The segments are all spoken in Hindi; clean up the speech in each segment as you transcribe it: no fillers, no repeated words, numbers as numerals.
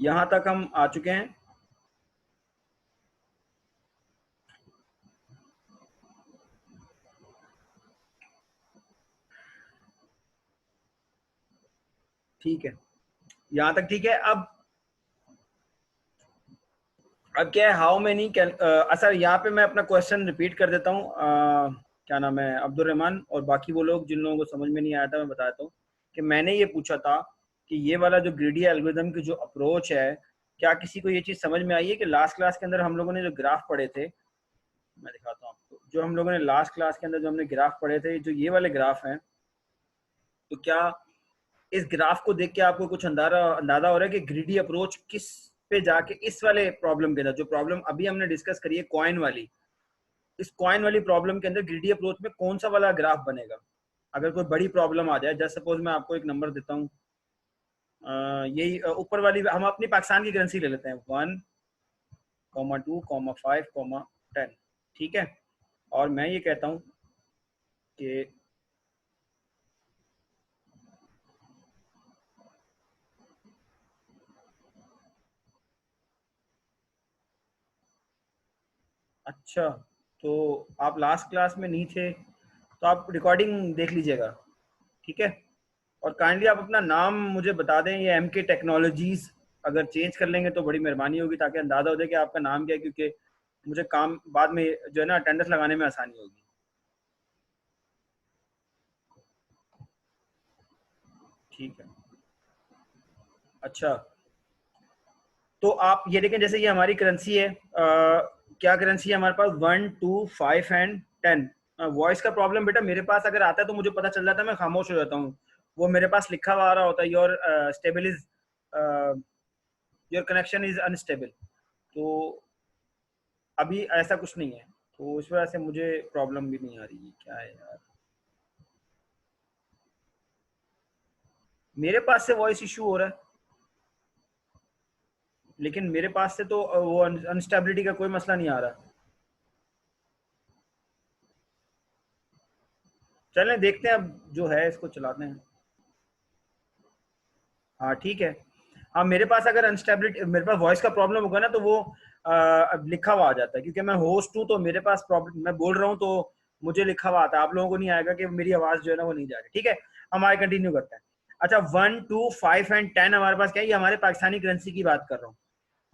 यहां तक हम आ चुके हैं। ठीक है, यहां तक ठीक है। अब क्या है, हाउ मेनी कैन, सर यहाँ पे मैं अपना क्वेश्चन रिपीट कर देता हूँ। क्या नाम है, अब्दुल रहमान और बाकी वो लोग जिन लोगों को समझ में नहीं आया था, मैं बताता हूँ कि मैंने ये पूछा था कि ये वाला जो ग्रीडी एल्गोरिथम की जो अप्रोच है, क्या किसी को ये चीज़ समझ में आई है कि लास्ट क्लास के अंदर हम लोगों ने जो ग्राफ पढ़े थे, मैं दिखाता हूँ आपको, जो हम लोगों ने लास्ट क्लास के अंदर जो हमने ग्राफ पढ़े थे, जो ये वाले ग्राफ हैं, तो क्या इस ग्राफ को देख के आपको कुछ अंदाजा हो रहा है कि ग्रीडी अप्रोच किस पे जाके इस वाले प्रॉब्लम के अंदर, जो प्रॉब्लम अभी हमने डिस्कस करी है कॉइन वाली, इस कॉइन वाली प्रॉब्लम के अंदर ग्रीडी अप्रोच में कौन सा वाला ग्राफ बनेगा? अगर कोई बड़ी प्रॉब्लम आ जाए, जैसे सपोज मैं आपको एक नंबर देता हूँ, यही ऊपर वाली, हम अपनी पाकिस्तान की करेंसी ले लेते हैं, 1,2,5,10, ठीक है। और मैं ये कहता हूँ कि अच्छा, तो आप लास्ट क्लास में नहीं थे, तो आप रिकॉर्डिंग देख लीजिएगा, ठीक है। और काइंडली आप अपना नाम मुझे बता दें, ये MK टेक्नोलॉजीज अगर चेंज कर लेंगे तो बड़ी मेहरबानी होगी, ताकि अंदाज़ा हो जाए कि आपका नाम क्या है, क्योंकि मुझे काम बाद में जो है ना अटेंडेंस लगाने में आसानी होगी। ठीक है, अच्छा, तो आप ये देखें, जैसे ये हमारी करेंसी है, क्या करेंसी है हमारे पास, 1, 2, 5 एंड 10। वॉइस का प्रॉब्लम बेटा मेरे पास अगर आता है तो मुझे पता चल जाता है, मैं खामोश हो जाता हूँ, वो मेरे पास लिखा हुआ आ रहा होता है, your stable is, your connection is unstable. तो अभी ऐसा कुछ नहीं है, तो इस वजह से मुझे प्रॉब्लम भी नहीं आ रही है, क्या है यार, मेरे पास से वॉइस इशू हो रहा है, लेकिन मेरे पास से तो वो अनस्टेबिलिटी का कोई मसला नहीं आ रहा। चलें देखते हैं, अब जो है इसको चलाते हैं। हाँ ठीक है। हाँ, मेरे पास अगर अनस्टेबिलिटी, मेरे पास वॉइस का प्रॉब्लम होगा ना, तो वो अब लिखा हुआ आ जाता है, क्योंकि मैं होस्ट हूँ, तो मेरे पास प्रॉब्लम, मैं बोल रहा हूँ तो मुझे लिखा हुआ आता है, आप लोगों को नहीं आएगा कि मेरी आवाज़ जो है ना वो नहीं जा रही। ठीक है, हम आगे कंटिन्यू करते हैं। अच्छा, 1, 2, 5 एंड 10 हमारे पास क्या है, ये हमारे पाकिस्तानी करेंसी की बात कर रहा हूँ।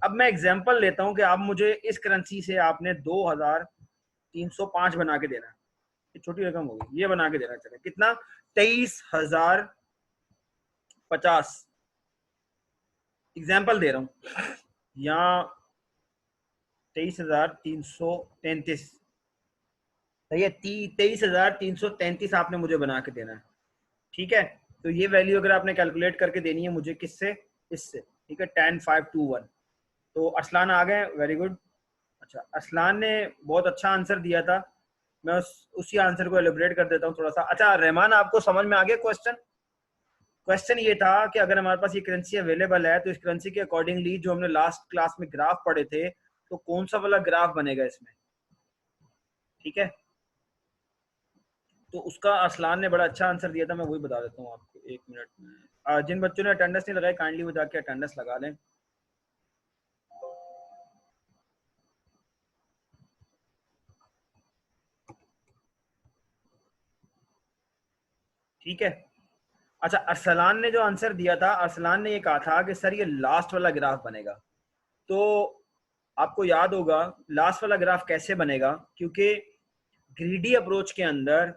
अब मैं एग्जाम्पल लेता हूँ कि आप मुझे इस करेंसी से आपने 2,305 बना के देना है, ये छोटी रकम होगी, ये बना के देना, चले कितना, 23,050, एग्जाम्पल दे रहा हूँ, या 23,333, सही है, 23,333 आपने मुझे बना के देना है, ठीक है। तो ये वैल्यू अगर आपने कैलकुलेट करके देनी है मुझे, किससे, इससे, ठीक है, 10,521। तो असलान आ गए, वेरी गुड। अच्छा, असलान ने बहुत अच्छा आंसर दिया था, मैं उसी आंसर को एलिब्रेट कर देता हूँ थोड़ा सा। अच्छा रहमान, आपको समझ में आ गया क्वेश्चन? क्वेश्चन ये था कि अगर हमारे पास ये करेंसी अवेलेबल है, तो इस करेंसी के अकॉर्डिंगली जो हमने लास्ट क्लास में ग्राफ पढ़े थे, तो कौन सा वाला ग्राफ बनेगा इसमें, ठीक है। तो उसका असलान ने बड़ा अच्छा आंसर दिया था, मैं वही बता देता हूँ आपको, एक मिनट में। जिन बच्चों ने अटेंडेंस नहीं लगाई, काइंडली वो जाके अटेंडेंस लगा लें। ठीक है। अच्छा, अरसलान ने जो आंसर दिया था, अरसलान ने ये कहा था कि सर ये लास्ट वाला ग्राफ बनेगा। तो आपको याद होगा लास्ट वाला ग्राफ कैसे बनेगा, क्योंकि ग्रीडी अप्रोच के अंदर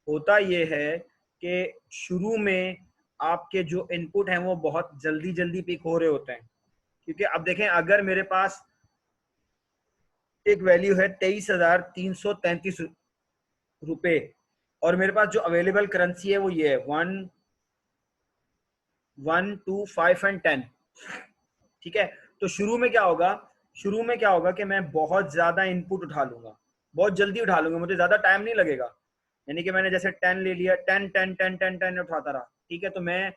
होता ये है कि शुरू में आपके जो इनपुट हैं वो बहुत जल्दी जल्दी पिक हो रहे होते हैं, क्योंकि अब देखें, अगर मेरे पास एक वैल्यू है 23,333 रुपए, और मेरे पास जो अवेलेबल करेंसी है वो ये है 1, 2, 5 एंड 10, ठीक है। तो शुरू में क्या होगा, शुरू में क्या होगा कि मैं बहुत ज्यादा इनपुट उठा लूंगा, बहुत जल्दी उठा लूंगा, मुझे ज्यादा टाइम नहीं लगेगा। यानी कि मैंने जैसे 10 ले लिया, 10 10 10 10 10 उठाता रहा, ठीक है। तो मैं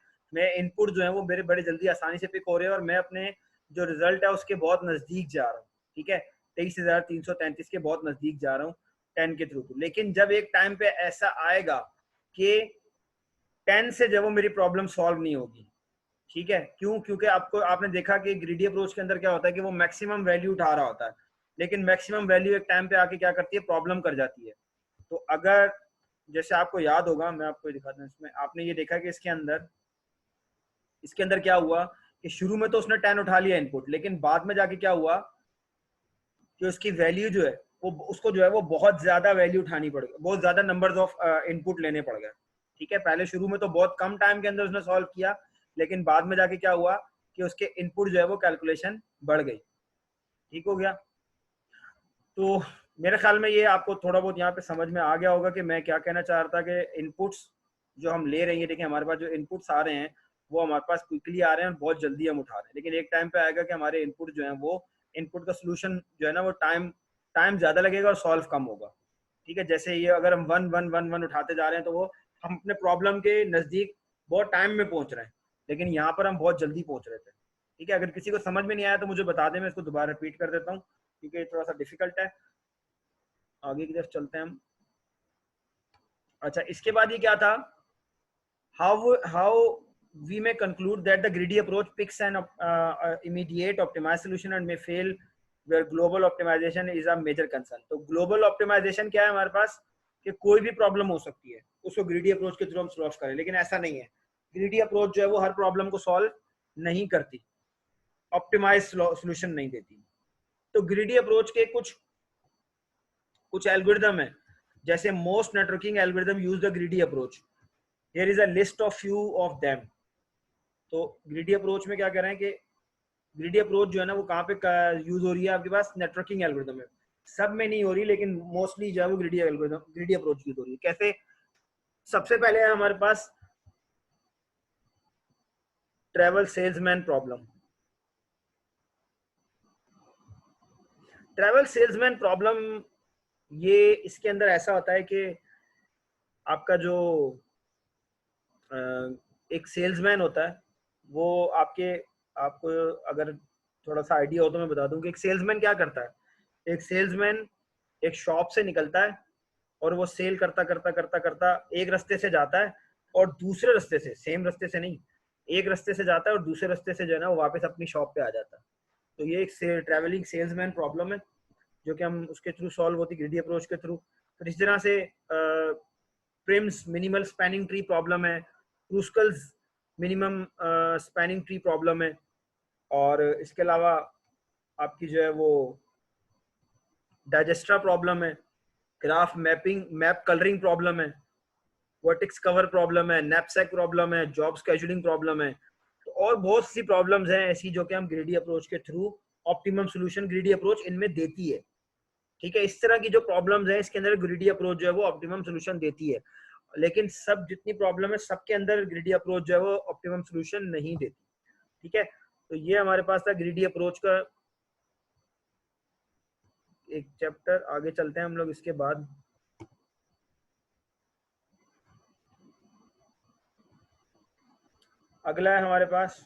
इनपुट जो है वो मेरे बड़े जल्दी आसानी से पिक हो रहे हैं, और मैं अपने जो रिजल्ट है उसके बहुत नजदीक जा रहा हूँ, ठीक है। 23,333 के बहुत नजदीक जा रहा हूँ 10 के थ्रू। लेकिन जब एक टाइम पे ऐसा आएगा कि 10 से जब वो मेरी प्रॉब्लम सॉल्व नहीं होगी, ठीक है, क्यों? क्योंकि आपने देखा कि ग्रीडी अप्रोच के अंदर क्या होता है कि वो मैक्सिमम वैल्यू उठा रहा होता है, लेकिन मैक्सिमम वैल्यू एक टाइम पे आके क्या करती है, प्रॉब्लम कर जाती है। तो अगर जैसे आपको याद होगा, मैं आपको दिखाता हूँ, इसमें आपने ये देखा कि इसके अंदर क्या हुआ कि शुरू में तो उसने 10 उठा लिया इनपुट, लेकिन बाद में जाके क्या हुआ कि उसकी वैल्यू जो है वो उसको जो है वो बहुत ज्यादा वैल्यू उठानी पड़ गई, बहुत ज्यादा नंबर्स ऑफ इनपुट लेने पड़ गए। ठीक है, पहले शुरू में तो बहुत कम टाइम के अंदर उसने सॉल्व किया, लेकिन बाद में जाके क्या हुआ कि उसके इनपुट जो है वो कैलकुलेशन बढ़ गई। ठीक हो गया? तो मेरे ख्याल में ये आपको थोड़ा बहुत यहाँ पे समझ में आ गया होगा कि मैं क्या कहना चाह रहा था कि इनपुट्स जो हम ले रहे हैं, देखिए हमारे पास जो इनपुट्स आ रहे हैं वो हमारे पास क्विकली आ रहे हैं और बहुत जल्दी हम उठा रहे हैं, लेकिन एक टाइम पे आएगा कि हमारे इनपुट जो है वो इनपुट का सोल्यूशन जो है ना वो टाइम टाइम ज्यादा लगेगा और सॉल्व कम होगा। ठीक है, जैसे ये अगर हम 1 1 1 1 उठाते जा रहे हैं तो वो हम अपने प्रॉब्लम के नजदीक बहुत टाइम में पहुंच रहे हैं, लेकिन यहाँ पर हम बहुत जल्दी पहुंच रहे थे। ठीक है, अगर किसी को समझ में नहीं आया तो मुझे बता दें, मैं इसको दोबारा रिपीट कर देता हूँ क्योंकि ये थोड़ा सा डिफिकल्ट है। आगे की तरफ चलते हैं हम। अच्छा, इसके बाद ये क्या था, how we may conclude that the greedy approach picks an immediate optimized solution and may fail where global optimization is a major concern। तो global optimization क्या है हमारे पास कि कोई भी प्रॉब्लम हो सकती है उसको ग्रीडी अप्रोच के थ्रू हम सॉल्व करें, लेकिन ऐसा नहीं है। ग्रीडी अप्रोच जो है वो हर प्रॉब्लम को सॉल्व नहीं करती, ऑप्टिमाइज सॉल्यूशन नहीं देती। तो ग्रीडी अप्रोच के कुछ कुछ एल्गोरिदम है, जैसे most networking algorithm use the greedy approach, here is a list of few of them. तो ग्रीडी अप्रोच में क्या कह रहे हैं कि ग्रीडी अप्रोच जो है ना वो कहाँ पे यूज हो रही है आपके पास, नेटवर्किंग एल्गोरिदम में। सब में नहीं हो रही, लेकिन मोस्टली जो है वो greedy algorithm greedy approach use हो रही है। कैसे? सबसे पहले है हमारे पास travel salesman problem. Travel salesman problem ये इसके अंदर ऐसा होता है कि आपका जो एक सेल्समैन होता है वो आपको अगर थोड़ा सा आइडिया हो तो मैं बता दूं कि एक सेल्समैन क्या करता है। एक सेल्समैन एक शॉप से निकलता है और वो सेल करता करता करता करता एक रास्ते से जाता है और दूसरे रास्ते से, सेम रास्ते से नहीं, एक रास्ते से जाता है और दूसरे रास्ते से जो है ना वो वापस अपनी शॉप पे आ जाता है। तो ये एक ट्रैवलिंग सेल्समैन प्रॉब्लम है जो कि हम उसके थ्रू सॉल्व होती है ग्रीडी अप्रोच के थ्रू। तो इस तरह से Prim's minimal spanning tree problem है, क्रूस्कल्स मिनिमम स्पैनिंग ट्री प्रॉब्लम है, और इसके अलावा आपकी जो है वो डाइजेस्ट्रा प्रॉब्लम है, ग्राफ मैप कलरिंग प्रॉब्लम है, वर्टेक्स कवर प्रॉब्लम है, नैपसैक प्रॉब्लम है, जॉब स्केड्यूलिंग प्रॉब्लम है। तो और बहुत सी प्रॉब्लम्स हैं ऐसी जो कि हम ग्रीडी अप्रोच के through optimum solution greedy approach इनमें देती है। ठीक है, इस तरह की जो प्रॉब्लम्स है इसके अंदर ग्रीडी अप्रोच जो है वो ऑप्टिमम सॉल्यूशन देती है, लेकिन सब जितनी प्रॉब्लम है सबके अंदर ग्रीडी अप्रोच जो है वो ऑप्टिमम सॉल्यूशन नहीं देती। ठीक है, तो ये हमारे पास था ग्रीडी अप्रोच का एक चैप्टर। आगे चलते हैं हम लोग इसके बाद। अगला है हमारे पास